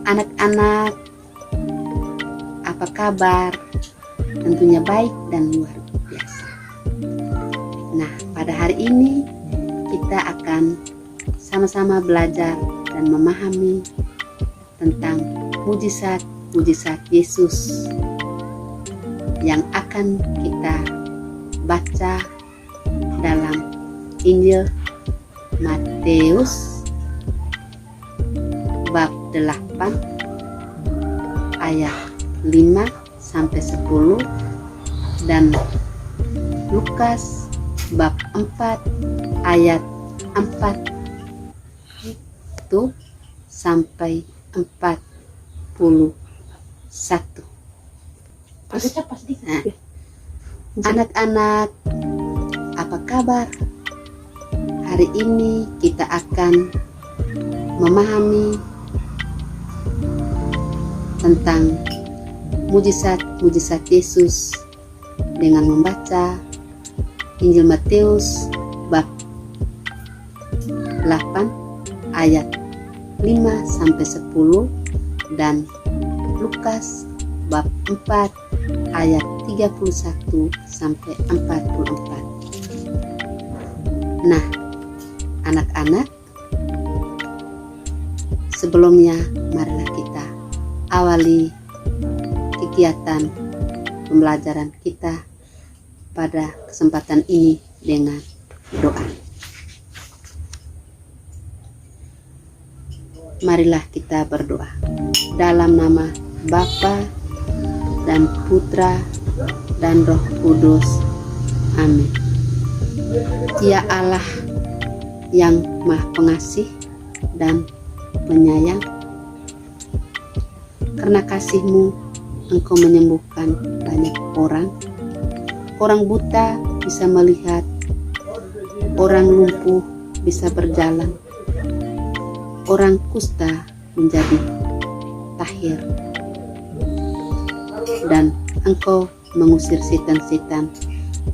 Anak-anak, apa kabar? Tentunya baik dan luar biasa. Nah, pada hari ini kita akan sama-sama belajar dan memahami tentang mujizat-mujizat Yesus yang akan kita baca dalam Injil Matius bab 8 ayat 5 sampai 10 dan Lukas bab 4 ayat 4 sampai 41. Nah, anak-anak, apa kabar? Hari ini kita akan memahami tentang mujizat-mujizat Yesus dengan membaca Injil Matius bab 8 ayat 5 sampai 10 dan Lukas bab 4 ayat 31 sampai 44. Nah, anak-anak, sebelumnya marilah kita awali kegiatan pembelajaran kita pada kesempatan ini dengan doa. Marilah kita berdoa. Dalam nama Bapa dan Putra dan Roh Kudus. Amin. Ya Allah yang Maha Pengasih dan Penyayang, karena kasih-Mu Engkau menyembuhkan banyak orang. Orang buta bisa melihat, orang lumpuh bisa berjalan, orang kusta menjadi tahir, dan Engkau mengusir setan-setan,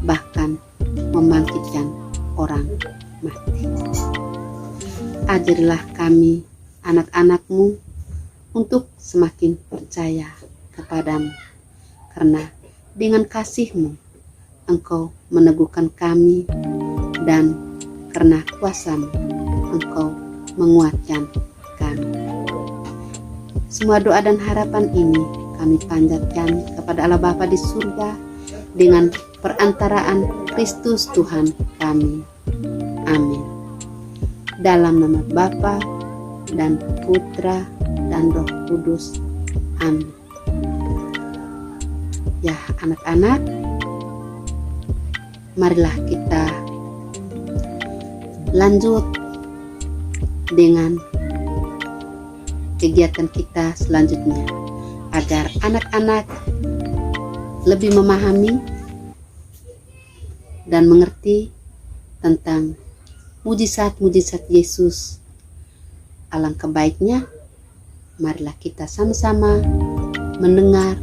bahkan membangkitkan orang mati. Ajarilah kami, anak-anak-Mu, untuk semakin percaya kepadamu, karena dengan kasih-Mu Engkau meneguhkan kami, dan karena kuasa-Mu Engkau menguatkan kami. Semua doa dan harapan ini kami panjatkan kepada Allah Bapa di surga dengan perantaraan Kristus Tuhan kami. Amin. Dalam nama Bapa dan Putra dan Roh Kudus. Amin. Ya, anak-anak, marilah kita lanjut dengan kegiatan kita selanjutnya, agar anak-anak lebih memahami dan mengerti tentang mujizat-mujizat Yesus. Alangkah baiknya marilah kita sama-sama mendengar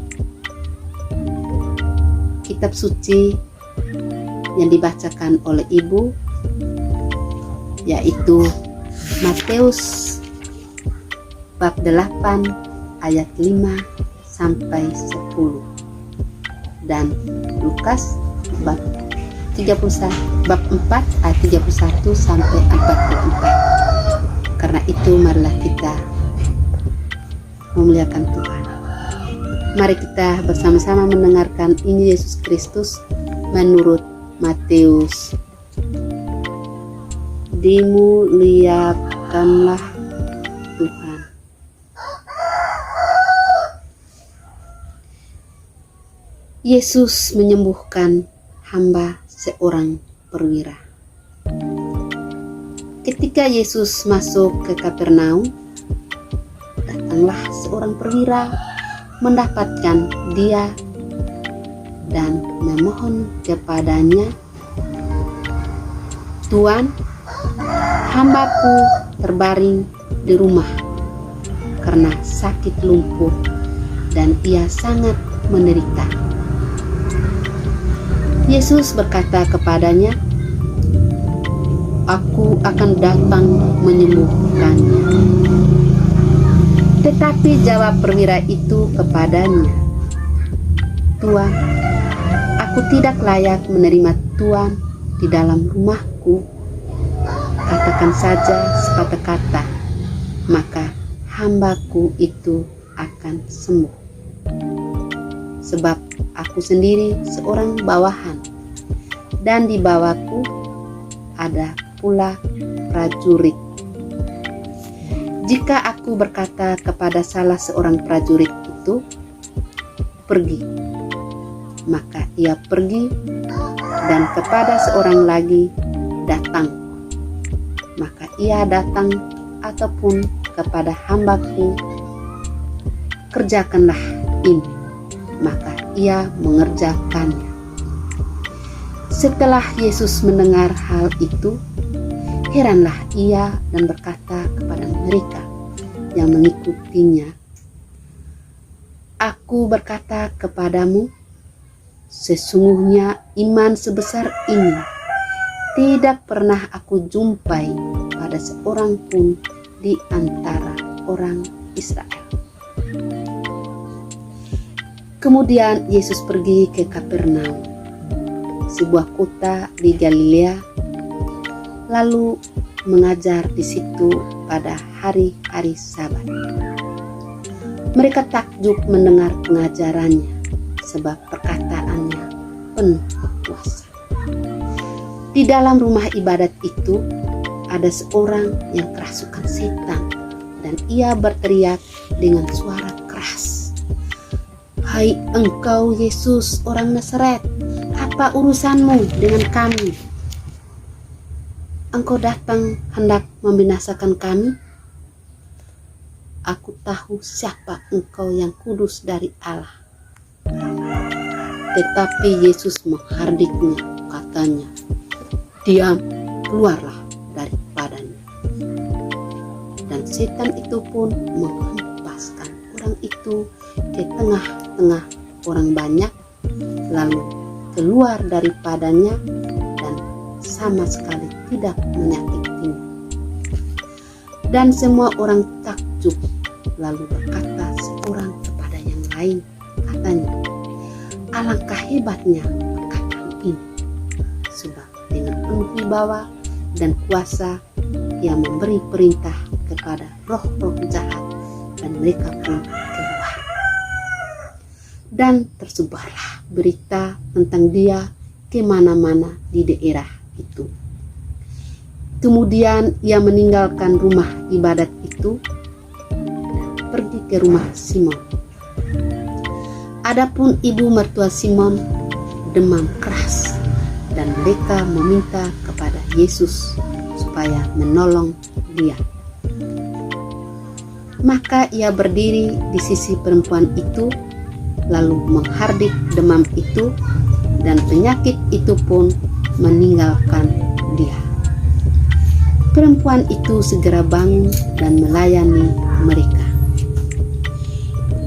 kitab suci yang dibacakan oleh Ibu, yaitu Matius bab 8 ayat 5 sampai 10 dan Lukas bab 4 ayat 31 sampai 44. Karena itu marilah kita memuliakan Tuhan. Mari kita bersama-sama mendengarkan Injil Yesus Kristus menurut Matius. Dimuliakanlah Tuhan. Yesus menyembuhkan hamba seorang perwira. Ketika Yesus masuk ke Kapernaum, datanglah seorang perwira mendapatkan dia dan memohon kepadanya, "Tuan, hambaku terbaring di rumah karena sakit lumpuh dan ia sangat menderita." Yesus berkata kepadanya, "Aku akan datang menyembuhkannya." Tetapi jawab perwira itu kepadanya, "Tuan, aku tidak layak menerima Tuan di dalam rumahku. Katakan saja sepatah kata, maka hambaku itu akan sembuh. Sebab aku sendiri seorang bawahan, dan di bawahku ada pula prajurit. Jika aku berkata kepada salah seorang prajurit itu, 'Pergi,' maka ia pergi, dan kepada seorang lagi, 'Datang,' maka ia datang, ataupun kepada hambaku, 'Kerjakanlah ini,' maka ia mengerjakannya." Setelah Yesus mendengar hal itu, heranlah ia dan berkata kepada mereka yang mengikutinya, "Aku berkata kepadamu, sesungguhnya iman sebesar ini tidak pernah aku jumpai pada seorang pun di antara orang Israel." Kemudian Yesus pergi ke Kapernaum, sebuah kota di Galilea, lalu mengajar di situ pada hari-hari Sabat. Mereka takjub mendengar pengajarannya, sebab perkataannya penuh kuasa. Di dalam rumah ibadat itu ada seorang yang kerasukan setan, dan ia berteriak dengan suara keras, "Hai engkau Yesus orang Nazaret, apa urusanmu dengan kami? Engkau datang hendak membinasakan kami? Aku tahu siapa engkau, yang kudus dari Allah." Tetapi Yesus menghardiknya, katanya, "Diam, keluarlah daripadanya." Dan setan itu pun menghempaskan orang itu ke tengah-tengah orang banyak, lalu keluar daripadanya dan sama sekali tidak menyakitinya. Dan semua orang takjub, lalu berkata seorang kepada yang lain, katanya, "Alangkah hebatnya perkataan ini, sebab dengan penuh wibawa dan kuasa ia memberi perintah kepada roh-roh jahat, dan mereka pun keluar." Dan tersebarlah berita tentang dia ke mana-mana di daerah itu. Kemudian ia meninggalkan rumah ibadat itu dan pergi ke rumah Simon. Adapun ibu mertua Simon demam keras, dan mereka meminta kepada Yesus supaya menolong dia. Maka ia berdiri di sisi perempuan itu, lalu menghardik demam itu, dan penyakit itu pun meninggalkan dia. Perempuan itu segera bangun dan melayani mereka.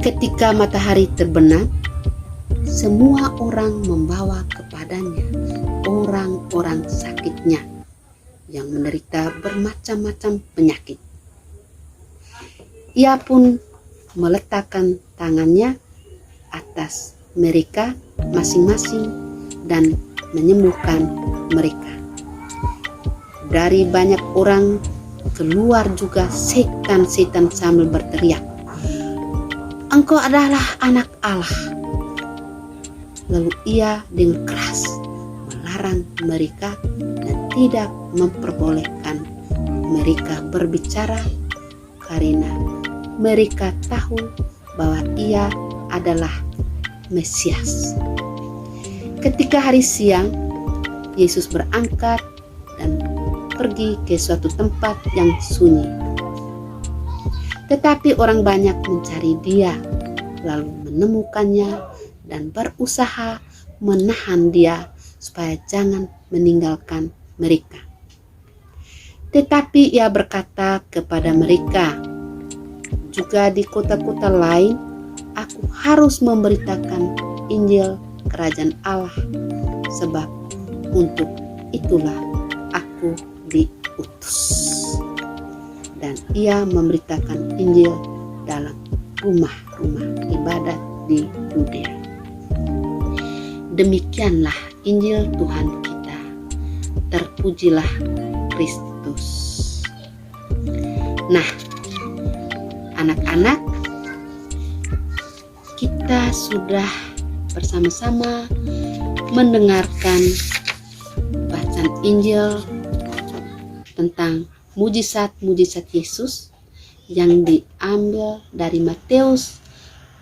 Ketika matahari terbenam, semua orang membawa kepadanya orang-orang sakitnya yang menderita bermacam-macam penyakit. Ia pun meletakkan tangannya atas mereka masing-masing dan menyembuhkan mereka. Dari banyak orang keluar juga setan-setan sambil berteriak, "Engkau adalah anak Allah." Lalu ia dengan keras melarang mereka dan tidak memperbolehkan mereka berbicara, karena mereka tahu bahwa ia adalah Mesias. Ketika hari siang, Yesus berangkat dan pergi ke suatu tempat yang sunyi. Tetapi orang banyak mencari dia, lalu menemukannya dan berusaha menahan dia supaya jangan meninggalkan mereka. Tetapi ia berkata kepada mereka, "Juga di kota-kota lain aku harus memberitakan Injil Kerajaan Allah, sebab untuk itulah aku diutus." Dan ia memberitakan Injil dalam rumah-rumah ibadat di Yudea. Demikianlah Injil Tuhan kita. Terpujilah Kristus. Nah, anak-anak, kita sudah bersama-sama mendengarkan bacaan Injil tentang mujizat-mujizat Yesus yang diambil dari Matius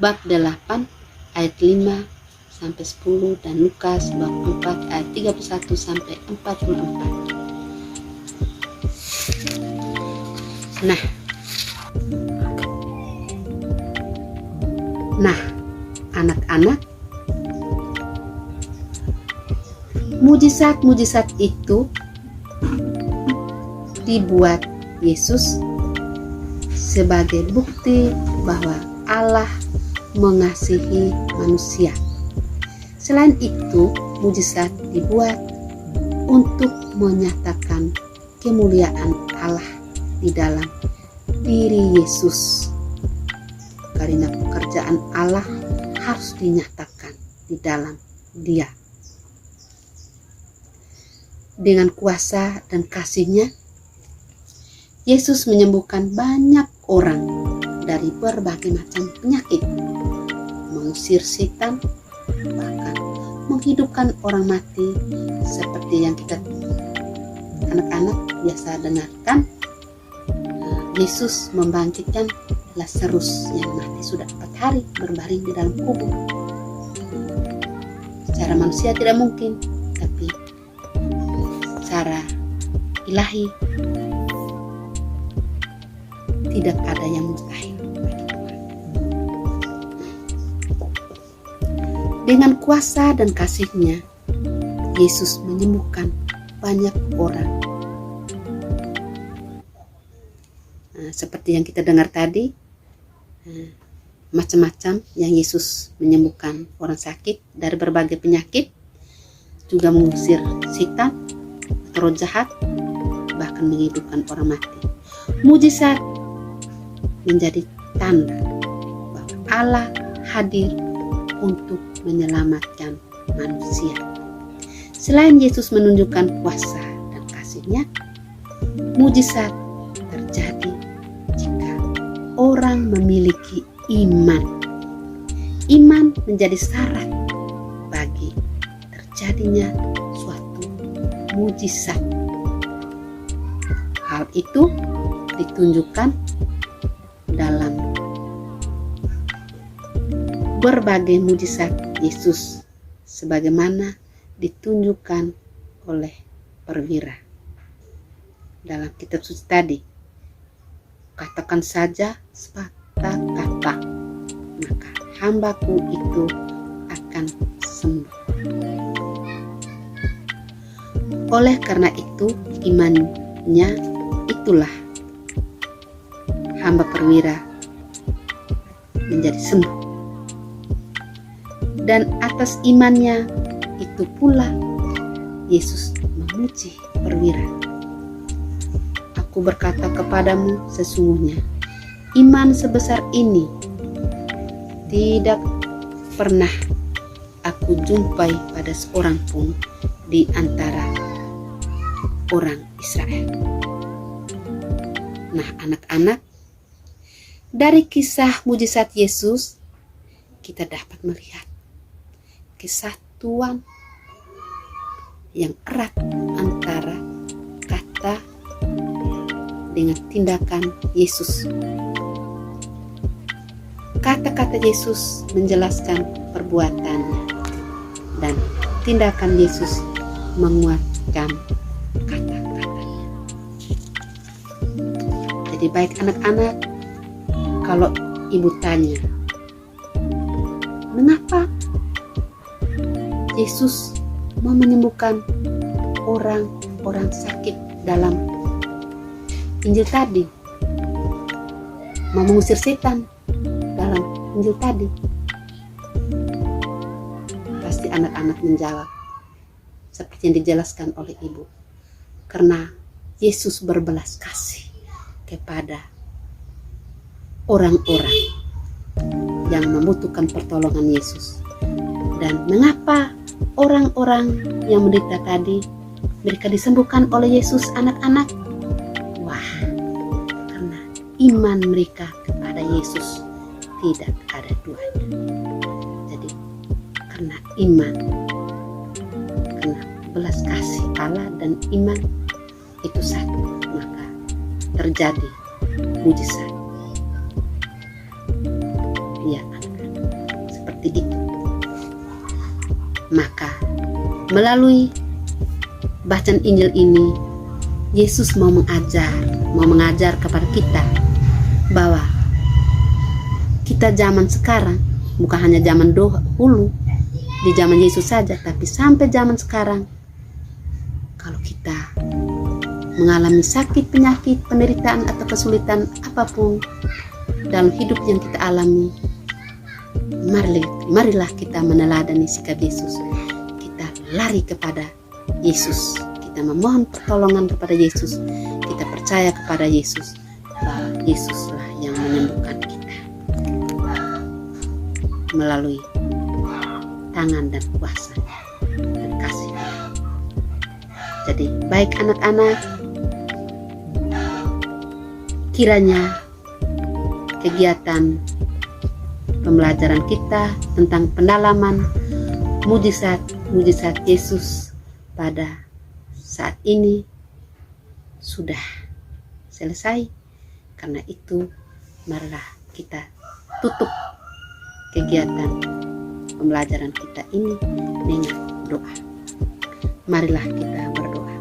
bab 8 ayat 5 sampai 10 dan Lukas bab 4 ayat 31 sampai 44. Nah, anak-anak, mujizat-mujizat itu dibuat Yesus sebagai bukti bahwa Allah mengasihi manusia. Selain itu, mujizat dibuat untuk menyatakan kemuliaan Allah di dalam diri Yesus. Karena pekerjaan Allah harus dinyatakan di dalam Dia. Dengan kuasa dan kasih-Nya, Yesus menyembuhkan banyak orang dari berbagai macam penyakit, mengusir setan, bahkan menghidupkan orang mati seperti yang kita anak-anak biasa dengarkan. Yesus membangkitkan Lazarus yang mati sudah 4 hari berbaring di dalam kubur. Secara manusia tidak mungkin, tapi secara ilahi tidak ada yang mustahil bagi Tuhan. Dengan kuasa dan kasih-Nya, Yesus menyembuhkan banyak orang. Seperti yang kita dengar tadi, macam-macam yang Yesus menyembuhkan orang sakit dari berbagai penyakit, juga mengusir setan, roh jahat, bahkan menghidupkan orang mati. Mujizat menjadi tanda bahwa Allah hadir untuk menyelamatkan manusia. Selain Yesus menunjukkan kuasa dan kasih-Nya, mujizat terjadi jika orang memiliki iman. Iman menjadi syarat bagi terjadinya suatu mujizat. Hal itu ditunjukkan dalam berbagai mujizat Yesus sebagaimana ditunjukkan oleh perwira. Dalam kitab suci tadi, katakan saja sepatah kata, maka hambaku itu akan sembuh. Oleh karena itu, imannya itulah hamba perwira menjadi sembuh. Dan atas imannya itu pula Yesus memuji perwira. Aku berkata kepadamu, sesungguhnya iman sebesar ini tidak pernah aku jumpai pada seorang pun di antara orang Israel. Nah, anak-anak, dari kisah mujizat Yesus kita dapat melihat kesatuan yang erat antara kata dengan tindakan Yesus. Kata-kata Yesus menjelaskan perbuatannya dan tindakan Yesus menguatkan kata-katanya. Jadi baik anak-anak, kalau ibu tanya, mengapa Yesus mau menyembuhkan orang-orang sakit dalam Injil tadi, mau mengusir setan dalam Injil tadi? Pasti anak-anak menjawab seperti yang dijelaskan oleh ibu, karena Yesus berbelas kasih kepada orang-orang yang membutuhkan pertolongan Yesus. Dan mengapa orang-orang yang menderita tadi mereka disembuhkan oleh Yesus, anak-anak? Wah, karena iman mereka kepada Yesus tidak ada duanya. Jadi karena iman, karena belas kasih Allah dan iman itu satu, maka terjadi mujizat. Ya, seperti itu. Maka melalui bacaan Injil ini, Yesus mau mengajar kepada kita bahwa kita zaman sekarang bukan hanya zaman dahulu di zaman Yesus saja, tapi sampai zaman sekarang, kalau kita mengalami sakit, penyakit, penderitaan atau kesulitan apapun dalam hidup yang kita alami, marilah kita meneladani sikap Yesus. Kita lari kepada Yesus, kita memohon pertolongan kepada Yesus, kita percaya kepada Yesus bahwa Yesuslah yang menyembuhkan kita melalui tangan dan kuasa-Nya dan kasih-Nya. Jadi baik anak-anak, kiranya kegiatan pembelajaran kita tentang pendalaman mujizat Yesus pada saat ini sudah selesai. Karena itu marilah kita tutup kegiatan pembelajaran kita ini dengan doa. Marilah kita berdoa.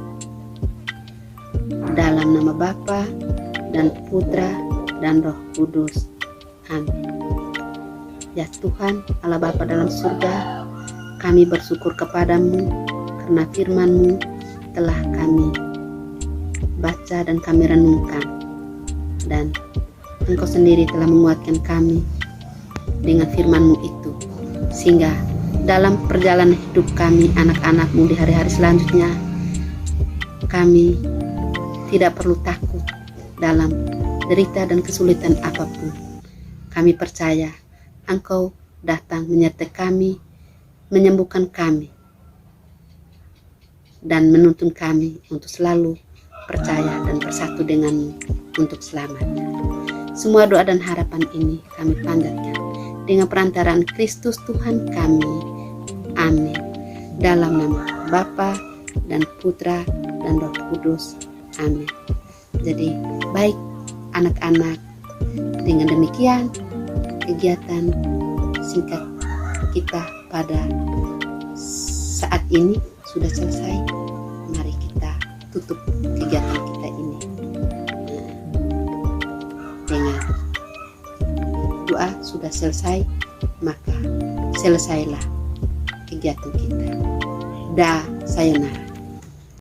Dalam nama Bapa dan Putra dan Roh Kudus. Amin. Ya Tuhan, Allah Bapa dalam surga, kami bersyukur kepadamu karena firman-Mu telah kami baca dan kami renungkan. Dan Engkau sendiri telah menguatkan kami dengan firman-Mu itu. Sehingga dalam perjalanan hidup kami, anak-anak-Mu di hari-hari selanjutnya, kami tidak perlu takut dalam derita dan kesulitan apapun. Kami percaya Engkau datang menyertai kami, menyembuhkan kami, dan menuntun kami untuk selalu percaya dan bersatu denganmu untuk selamanya. Semua doa dan harapan ini kami panjatkan dengan perantaraan Kristus Tuhan kami. Amin. Dalam nama Bapa dan Putra dan Roh Kudus. Amin. Jadi baik anak-anak, dengan demikian kegiatan singkat kita pada saat ini sudah selesai. Mari kita tutup kegiatan kita ini dengan doa. Sudah selesai, maka selesailah kegiatan kita. Sayonara.